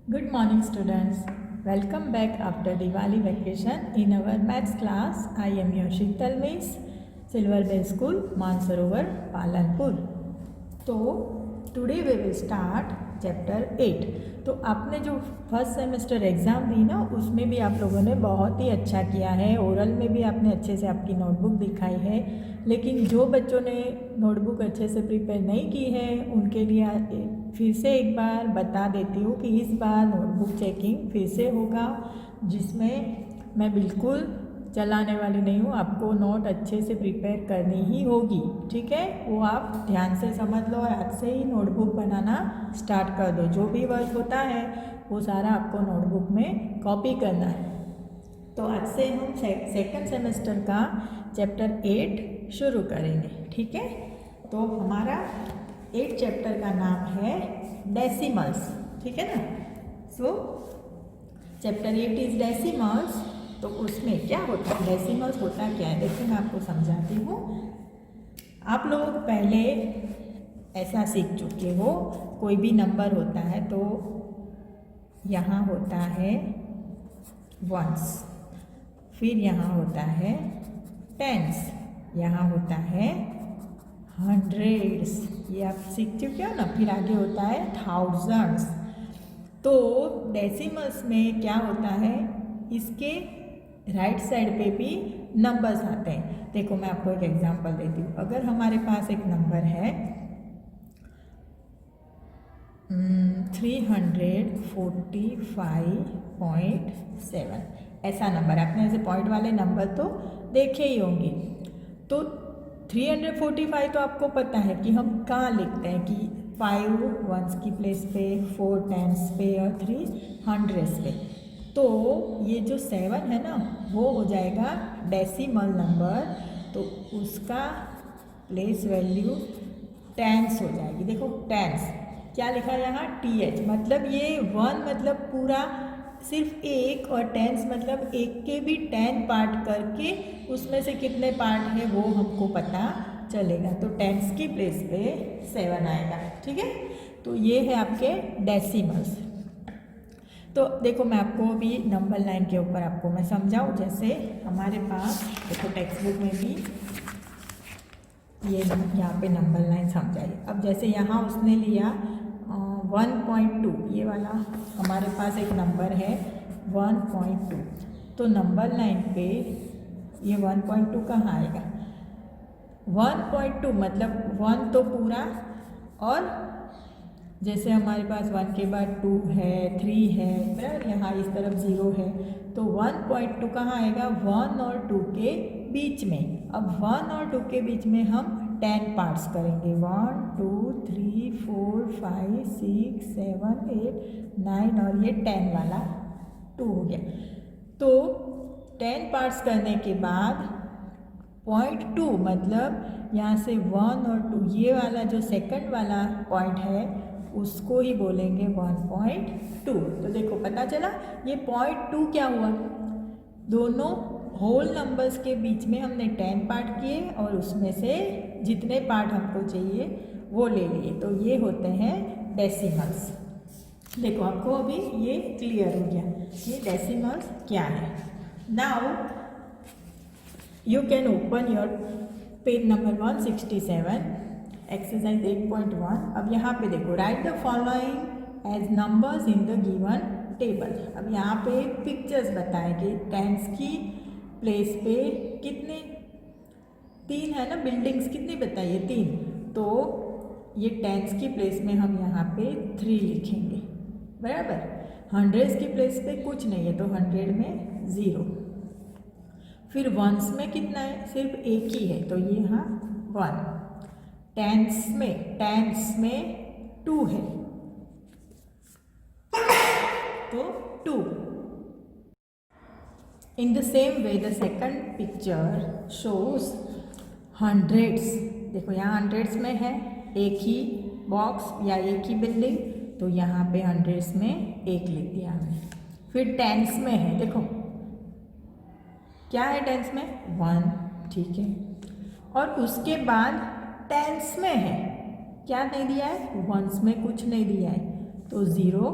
Good morning, students. Welcome back after Diwali vacation in our maths class. I am your Sheetal Miss, Silver Bay School, Mansarovar, Palanpur. तो today we will start chapter 8। तो आपने जो first semester exam दी ना, उसमें भी आप लोगों ने बहुत ही अच्छा किया है। ओरल में भी आपने अच्छे से आपकी नोटबुक दिखाई है, लेकिन जो बच्चों ने नोटबुक अच्छे से प्रिपेयर नहीं की है उनके लिए फिर से एक बार बता देती हूँ कि इस बार नोटबुक चेकिंग फिर से होगा, जिसमें मैं बिल्कुल चलाने वाली नहीं हूँ। आपको नोट अच्छे से प्रिपेयर करनी ही होगी, ठीक है। वो आप ध्यान से समझ लो और आज से ही नोटबुक बनाना स्टार्ट कर दो। जो भी वर्क होता है वो सारा आपको नोटबुक में कॉपी करना है। तो आज से हम सेकंड सेमेस्टर का चैप्टर 8 शुरू करेंगे, ठीक है। तो हमारा 8 चैप्टर का नाम है डेसिमल्स, ठीक है ना। सो चैप्टर 8 इज डेसिमल्स। तो उसमें क्या होता है, डेसिमल्स होता क्या है, देखिए मैं आपको समझाती हूँ। आप लोग पहले ऐसा सीख चुके हो, कोई भी नंबर होता है तो यहाँ होता है वंस, फिर यहाँ होता है टेंस, यहाँ होता है हंड्रेड्स, ये आप सीख चुके हो ना। फिर आगे होता है थाउजेंड्स। तो डेसिमल्स में क्या होता है, इसके राइट साइड पे भी नंबर्स आते हैं। देखो मैं आपको एक एग्जांपल देती हूँ। अगर हमारे पास एक नंबर है 345.7, ऐसा नंबर, आपने ऐसे पॉइंट वाले नंबर तो देखे ही होंगे। तो 345 तो आपको पता है कि हम कहाँ लिखते हैं, कि 5 वंस की प्लेस पे, 4 टेंस पे और 3 हंड्रेड्स पे। तो ये जो 7 है ना, वो हो जाएगा डेसिमल नंबर, तो उसका प्लेस वैल्यू टेंस हो जाएगी। देखो टेंस क्या लिखा है यहाँ, TH, मतलब ये 1 मतलब पूरा सिर्फ एक, और टेंस मतलब एक के भी 10 पार्ट करके उसमें से कितने पार्ट है वो हमको पता चलेगा। तो टेंस की प्लेस पे 7 आएगा, ठीक है। तो ये है आपके डेसिमल्स। तो देखो मैं आपको अभी नंबर लाइन के ऊपर आपको मैं समझाऊँ। जैसे हमारे पास देखो टेक्स्ट बुक में भी ये यहाँ पे नंबर लाइन समझाई। अब जैसे यहाँ उसने लिया 1.2, ये वाला हमारे पास एक नंबर है 1.2। तो नंबर लाइन पे ये 1.2 कहाँ आएगा, 1.2 मतलब 1 तो पूरा, और जैसे हमारे पास 1 के बाद 2 है, 3 है, बराबर, यहाँ इस तरफ 0 है। तो 1.2 कहाँ आएगा, 1 और 2 के बीच में। अब 1 और 2 के बीच में हम 10 पार्ट्स करेंगे, 1 2 3 4 5 6 7 8 9, और ये 10 वाला 2 हो गया। तो 10 पार्ट्स करने के बाद 0.2 मतलब यहाँ से 1 और 2, ये वाला जो सेकंड वाला पॉइंट है उसको ही बोलेंगे 1.2। तो देखो पता चला, ये 0.2 क्या हुआ, दोनों होल नंबर्स के बीच में हमने 10 पार्ट किए और उसमें से जितने पार्ट हमको चाहिए वो ले लिए। तो ये होते हैं डेसिमल्स। देखो आपको अभी ये क्लियर हो गया कि डेसिमल्स क्या है। Now you can open your page number 167, exercise 8.1। अब यहाँ पे देखो, write the following as numbers in the given table. अब यहाँ पे पिक्चर्स बताए कि टेंस की प्लेस पे कितने, 3 है ना, बिल्डिंग्स कितनी बताइए, 3। तो ये टेंस की प्लेस में हम यहाँ पे 3 लिखेंगे, बराबर। हंड्रेड्स की प्लेस पे कुछ नहीं है तो 100 में 0। फिर वंस में कितना है, सिर्फ एक ही है तो ये यहाँ 1। टेंस में 2 है तो 2। In the same way the second picture shows hundreds। देखो यहाँ हंड्रेड्स में है, एक ही बॉक्स या एक ही बिल्डिंग, तो यहाँ पे हंड्रेड्स में 1 लिख दिया हमने। फिर टेंस में है, देखो क्या है टेंस में 1, ठीक है। और उसके बाद टेंस में है, क्या नहीं दिया है, वंस में कुछ नहीं दिया है, तो 0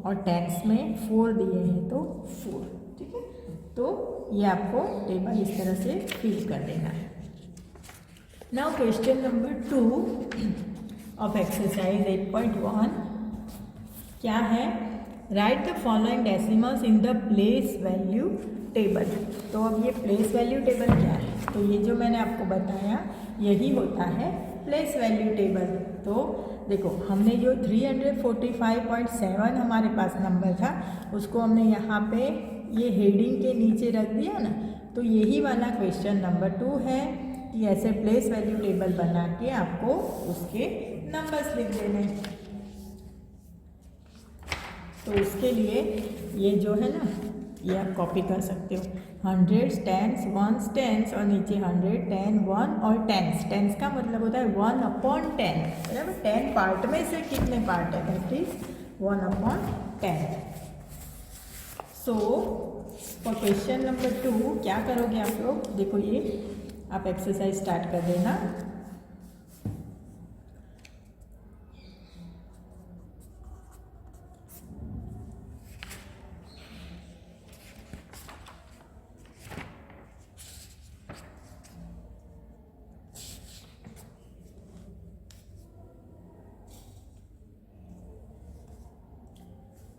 और टेंस में 4 दिए हैं तो 4, ठीक है। तो ये आपको टेबल इस तरह से फिल कर देना है। Now question number 2 of exercise 8.1 क्या है? Right the following decimals in the place value table. तो अब ये प्लेस वैल्यू टेबल क्या है? तो ये जो मैंने आपको बताया यही होता है प्लेस वैल्यू टेबल। तो देखो, हमने जो 345.7 हमारे पास नंबर था उसको हमने यहाँ पे ये हेडिंग के नीचे रख दिया ना। तो यही वाला क्वेश्चन नंबर 2 है कि ऐसे प्लेस वैल्यू टेबल बना के आपको उसके नंबर्स लिख देने। तो उसके लिए ये जो है ना, ये आप कॉपी कर सकते हो। 100s, 10s, 1s, 10s और नीचे 100, 10, 1 और 10s। 10s का मतलब होता है 1/10, बराबर। 10 पार्ट में से कितने पार्ट है? That is 1/10। So for question number 2 क्या करोगे आप लोग? देखो, ये आप एक्सरसाइज स्टार्ट कर देना।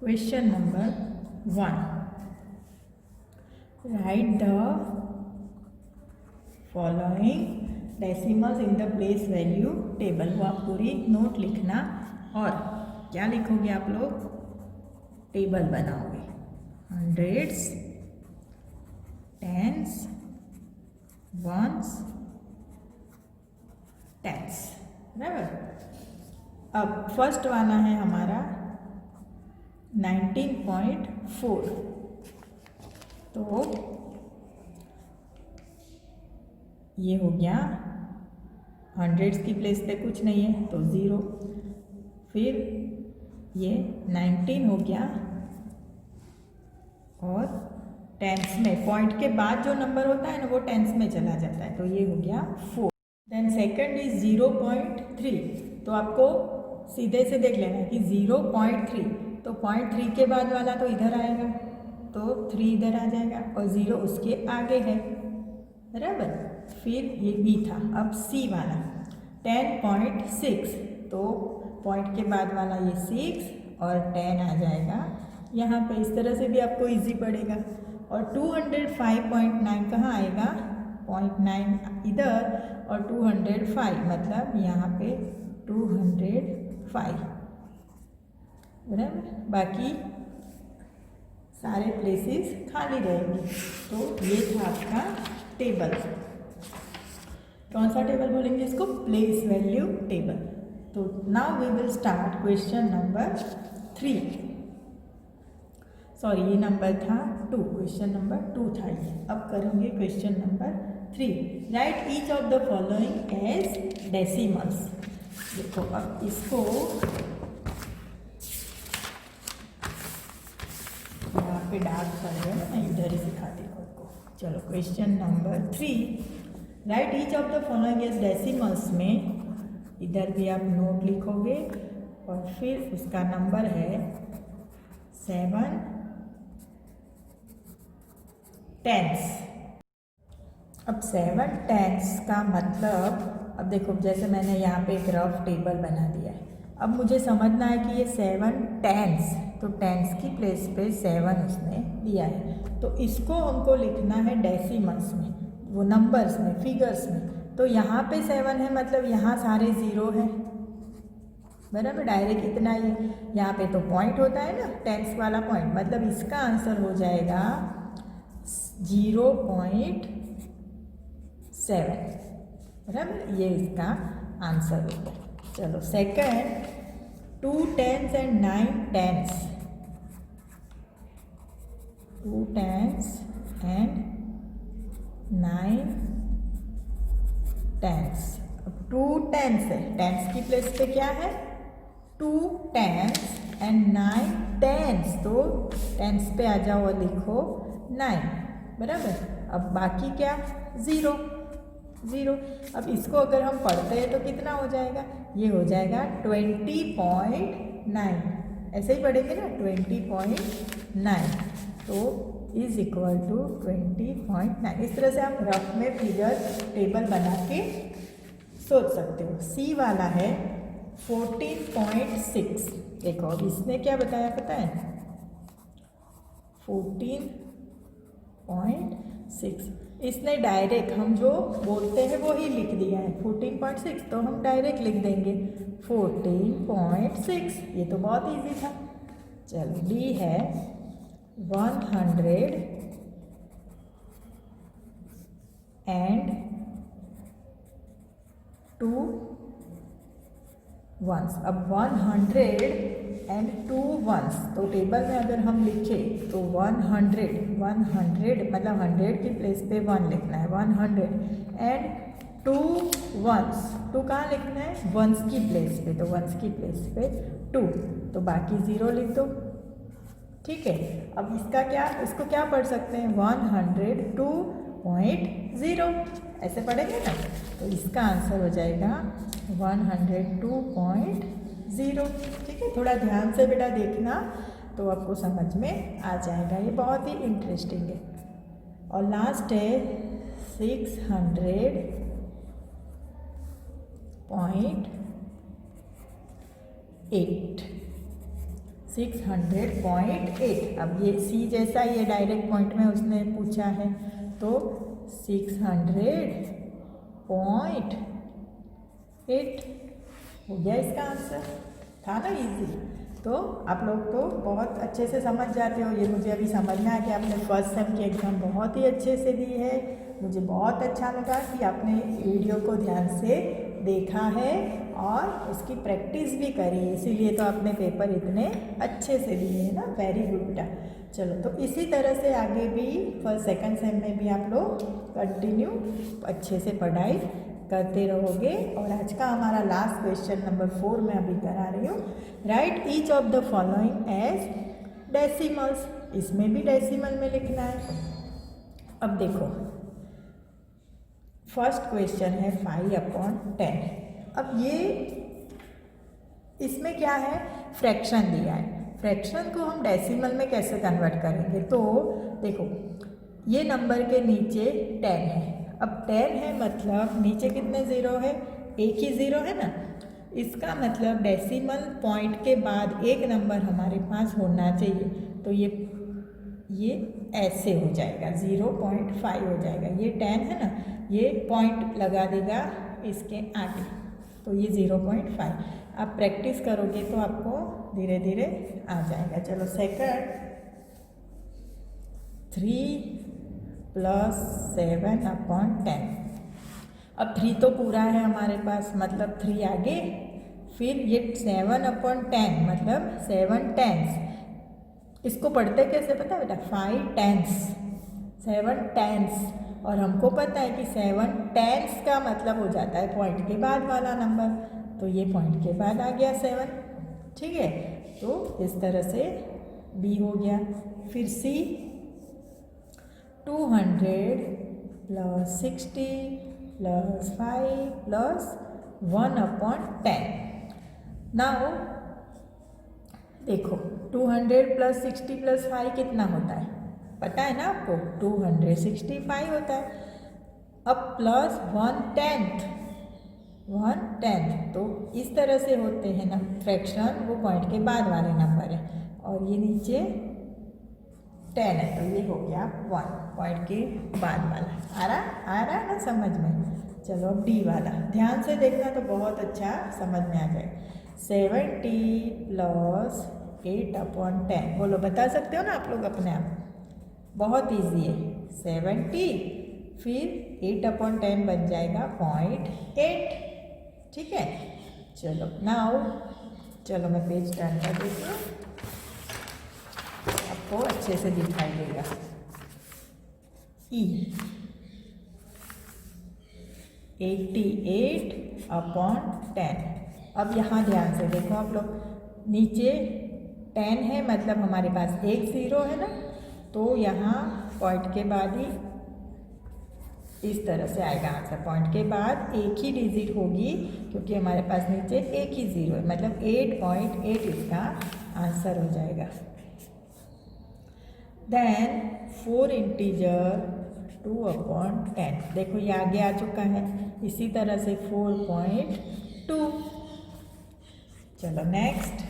Question number 1. Write the following decimals in the place value table। वो आप पूरी नोट लिखना और क्या लिखोगे आप लोग? टेबल बनाओगे। 100s, 10s, 1s, 10s, बराबर। अब फर्स्ट वाला है हमारा 19.4। तो ये हो गया, 100s की प्लेस पे कुछ नहीं है तो 0। फिर ये 19 हो गया और टेंस में पॉइंट के बाद जो नंबर होता है ना वो टेंस में चला जाता है, तो ये हो गया 4। Then second is 0.3। तो आपको सीधे से देख लेना है कि 0.3, तो 0.3 के बाद वाला तो इधर आएगा, तो 3 इधर आ जाएगा और 0 उसके आगे है, बराबर। फिर ये बी था। अब सी वाला 10.6, तो पॉइंट के बाद वाला ये 6 और 10 आ जाएगा यहाँ पे। इस तरह से भी आपको इजी पड़ेगा। और 205.9 कहाँ आएगा? 0.9 इधर और 205 मतलब यहाँ पे 205, बराबर। बाकी सारे प्लेसेस खाली रहेंगे। तो ये था आपका टेबल। कौन सा टेबल बोलेंगे इसको? Place value table. तो now we will start question number 3। Sorry, ये नंबर था 2, क्वेश्चन नंबर 2 था ये। अब करेंगे question number 3। Write each of the following as decimals. देखो, अब इसको यहाँ पे डार्क कर रहे हैं, मैं इधर ही सिखाती हूँ आपको। चलो, question number 3। Write each of the following as decimals में इधर भी आप नोट लिखोगे और फिर उसका नंबर है 7 10s। अब 7 10s का मतलब, अब देखो जैसे मैंने यहाँ पे एक रफ टेबल बना दिया है। अब मुझे समझना है कि ये 7 10s, तो 10s की प्लेस पे 7 उसने दिया है, तो इसको हमको लिखना है डेसिमल्स में, वो नंबर्स में, फिगर्स में। तो यहाँ पे 7 है मतलब यहाँ सारे 0 है, बराबर। डायरेक्ट इतना ही। यहाँ पे तो पॉइंट होता है ना, 10s वाला पॉइंट, मतलब इसका आंसर हो जाएगा 0.7, बराबर। ये इसका आंसर होगा। चलो, second 2 10s and 9 10s। 2 10s and 9 10s। अब 2 10s है, 10s की प्लेस पे क्या है? 2 10s एंड 9 10s। तो 10s पे आ जाओ और लिखो 9, बराबर। अब बाकी क्या? 0 0। अब इसको अगर हम पढ़ते हैं तो कितना हो जाएगा? ये हो जाएगा 20.9। ऐसे ही पढ़ेंगे ना 20.9 तो इज इक्वल टू 20.9। इस तरह से आप रफ में फिगर टेबल बना के सोच सकते हो। सी वाला है 14.6। देखो अब इसने क्या बताया पता है, 14.6। इसने डायरेक्ट हम जो बोलते हैं वो ही लिख दिया है 14.6, तो हम डायरेक्ट लिख देंगे 14.6। ये तो बहुत इजी था। चलो डी है 100 and 2 ones। अब 100 and 2 ones, तो टेबल में अगर हम लिखें तो 100 मतलब 100 की प्लेस पे 1 लिखना है, 100 and 2 ones, 2 कहाँ लिखना है, वंस की प्लेस पे, तो वंस की प्लेस पे 2, तो बाकी 0 लिख दो। ठीक है, अब इसको क्या पढ़ सकते हैं, 102.0 ऐसे पढ़ेंगे ना, तो इसका आंसर हो जाएगा 102.0। ठीक है, थोड़ा ध्यान से बेटा देखना तो आपको समझ में आ जाएगा, ये बहुत ही इंटरेस्टिंग है। और लास्ट है 600.8। 600.8। अब ये सी जैसा ये डायरेक्ट पॉइंट में उसने पूछा है, तो 600.8 हो गया इसका आंसर। था ना इजी। तो आप लोग तो बहुत अच्छे से समझ जाते हो, ये मुझे अभी समझ में आ कि आपने फर्स्ट सेम की एग्ज़ाम बहुत ही अच्छे से दी है। मुझे बहुत अच्छा लगा कि आपने वीडियो को ध्यान से देखा है और उसकी प्रैक्टिस भी करी, इसीलिए तो आपने पेपर इतने अच्छे से दिए हैं ना। वेरी गुड बेटा। चलो, तो इसी तरह से आगे भी फर्स्ट सेकंड सेम में भी आप लोग कंटिन्यू अच्छे से पढ़ाई करते रहोगे। और आज का हमारा लास्ट क्वेश्चन नंबर 4 में अभी करा रही हूँ। Write each of the following as decimals. इसमें भी डेसिमल में लिखना है। अब देखो फर्स्ट क्वेश्चन है 5/10। अब ये इसमें क्या है, फ्रैक्शन दिया है। फ्रैक्शन को हम डेसिमल में कैसे कन्वर्ट करेंगे, तो देखो ये नंबर के नीचे 10 है। अब 10 है मतलब नीचे कितने ज़ीरो है, एक ही ज़ीरो है ना। इसका मतलब डेसिमल पॉइंट के बाद एक नंबर हमारे पास होना चाहिए, तो ये ऐसे हो जाएगा 0.5 हो जाएगा। ये 10 है ना, ये पॉइंट लगा देगा इसके आगे, तो ये 0.5। आप प्रैक्टिस करोगे तो आपको धीरे धीरे आ जाएगा। चलो सेकंड 3 + 7/10। अब 3 तो पूरा है हमारे पास, मतलब 3 आगे, फिर ये 7/10 मतलब 7 टेंस। इसको पढ़ते कैसे पता है बेटा, 5 टेंस, 7 टेंस। और हमको पता है कि 7 टेंस का मतलब हो जाता है पॉइंट के बाद वाला नंबर, तो ये पॉइंट के बाद आ गया 7। ठीक है, तो इस तरह से बी हो गया। फिर सी 200 + 60 + 5 + 1/10। नाउ देखो 200 + 60 + 5 कितना होता है, पता है ना आपको, 265 होता है। अब प्लस 1/10, तो इस तरह से होते हैं ना फ्रैक्शन, वो पॉइंट के बाद वाले नंबर है। और ये नीचे 10 है, तो ये हो गया 1 पॉइंट के बाद वाला। आ रहा ना समझ में। चलो अब डी वाला ध्यान से देखना तो बहुत अच्छा समझ में आ जाए। 70 + 8/10। बोलो, बता सकते हो ना आप लोग अपने आप, बहुत इजी है। 70 फिर 8/10 बन जाएगा 0.8। ठीक है, चलो नाउ चलो मैं पेज टर्न कर देती हूँ, आपको अच्छे से दिखाई देगा। ई 88/10। अब यहाँ ध्यान से देखो आप लोग, नीचे 10 है मतलब हमारे पास एक ज़ीरो है ना, तो यहाँ पॉइंट के बाद ही इस तरह से आएगा आंसर। पॉइंट के बाद एक ही डिजिट होगी क्योंकि हमारे पास नीचे एक ही ज़ीरो है, मतलब 8.8 इसका आंसर हो जाएगा। देन 4 इंटीजर 2/10, देखो ये आगे आ चुका है। इसी तरह से 4.2। चलो नेक्स्ट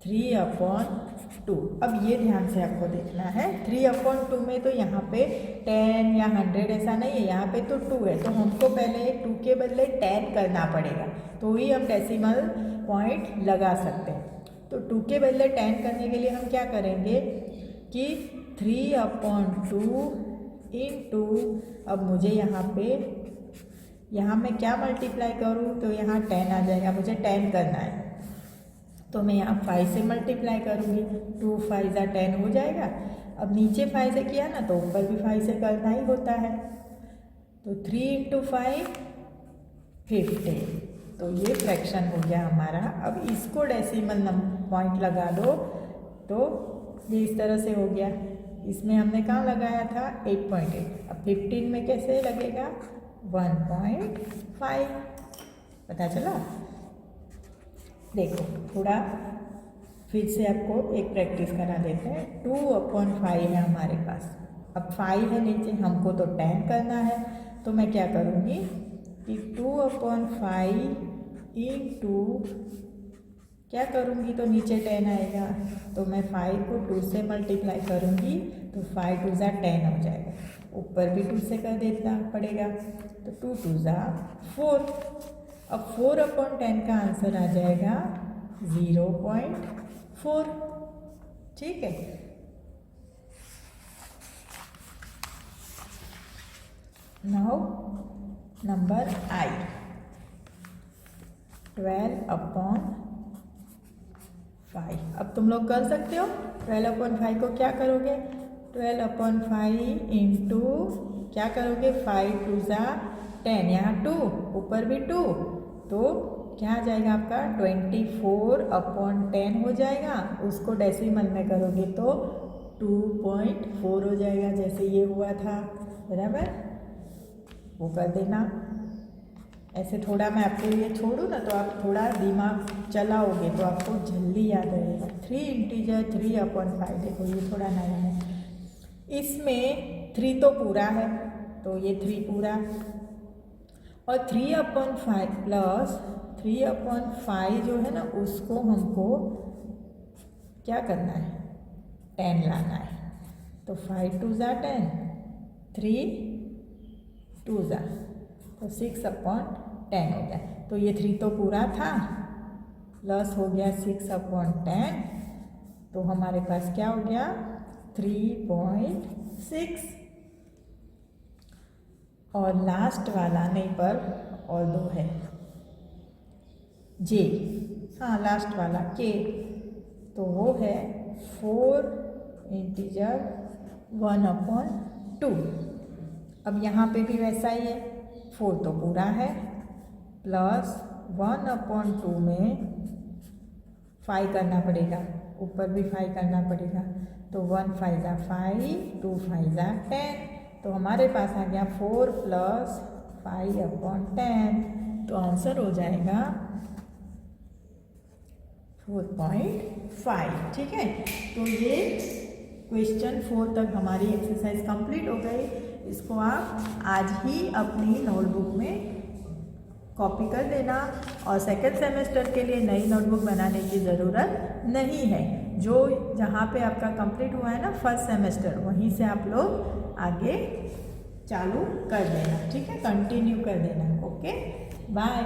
3/2। अब ये ध्यान से आपको देखना है, 3/2 में तो यहाँ पे 10 या 100 ऐसा नहीं है, यहाँ पे तो 2 है, तो हमको पहले 2 के बदले 10 करना पड़ेगा, तो ही हम डेसिमल पॉइंट लगा सकते हैं। तो 2 के बदले 10 करने के लिए हम क्या करेंगे कि 3/2 इंटू, अब मुझे यहाँ मैं क्या मल्टीप्लाई करूँ, तो यहाँ 10 आ जाएगा, मुझे 10 करना है, तो मैं यहाँ 5 से मल्टीप्लाई करूँगी, 2 5 10 हो जाएगा। अब नीचे 5 से किया ना, तो ऊपर भी 5 से करना ही होता है, तो 3 × 5 50, तो ये फ्रैक्शन हो गया हमारा। अब इसको डेसिमल पॉइंट लगा दो, तो ये इस तरह से हो गया। इसमें हमने कहाँ लगाया था 8.8, अब 15 में कैसे लगेगा 1.5, पता चला। देखो थोड़ा फिर से आपको एक प्रैक्टिस करा देते हैं। 2/5 है हमारे पास, अब 5 है नीचे, हमको तो 10 करना है, तो मैं क्या करूँगी कि 2/5 इंटू क्या करूँगी, तो नीचे 10 आएगा, तो मैं 5 को 2 से मल्टीप्लाई करूँगी, तो 5 2 10 हो जाएगा, ऊपर भी 2 से कर देना पड़ेगा, तो 2 2 4। अब 4/10 का आंसर आ जाएगा 0.4, ठीक है। नाउ नंबर आई, 12/5। अब तुम लोग कर सकते हो, 12/5 को क्या करोगे, 12/5 इंटू क्या करोगे, 5 2 10, यहाँ 2, ऊपर भी 2, तो क्या आ जाएगा आपका 24/10 हो जाएगा। उसको डेसिमल में करोगे तो 2.4 हो जाएगा, जैसे ये हुआ था, बराबर, वो कर देना। ऐसे थोड़ा मैं आपके लिए छोड़ूँ ना, तो आप थोड़ा दिमाग चलाओगे तो आपको जल्दी याद रहेगा। 3 इंटीजर 3/5, देखो ये थोड़ा नया है, इसमें 3 तो पूरा है, तो ये 3 पूरा, और 3/5 प्लस 3/5 जो है ना, उसको हमको क्या करना है, 10 लाना है, तो 5 2 10, 3 2 तो 6/10 हो गया। तो ये 3 तो पूरा था, प्लस हो गया 6/10, तो हमारे पास क्या हो गया 3.6। और लास्ट वाला नहीं पर और 2 है, जे, हाँ लास्ट वाला के, तो वो है 4 इंटीजर 1/2। अब यहाँ पे भी वैसा ही है, 4 तो पूरा है, प्लस 1/2 में 5 करना पड़ेगा, ऊपर भी 5 करना पड़ेगा, तो 1 5 5, 2 5 10, तो हमारे पास आ गया 4 + 5/10, तो आंसर हो जाएगा 4.5, ठीक है। तो ये क्वेश्चन 4 तक हमारी एक्सरसाइज कंप्लीट हो गई। इसको आप आज ही अपनी नोटबुक में कॉपी कर देना, और सेकेंड सेमेस्टर के लिए नई नोटबुक बनाने की ज़रूरत नहीं है। जो जहाँ पे आपका कंप्लीट हुआ है ना फर्स्ट सेमेस्टर, वहीं से आप लोग आगे चालू कर देना, ठीक है, कंटिन्यू कर देना। Okay, bye.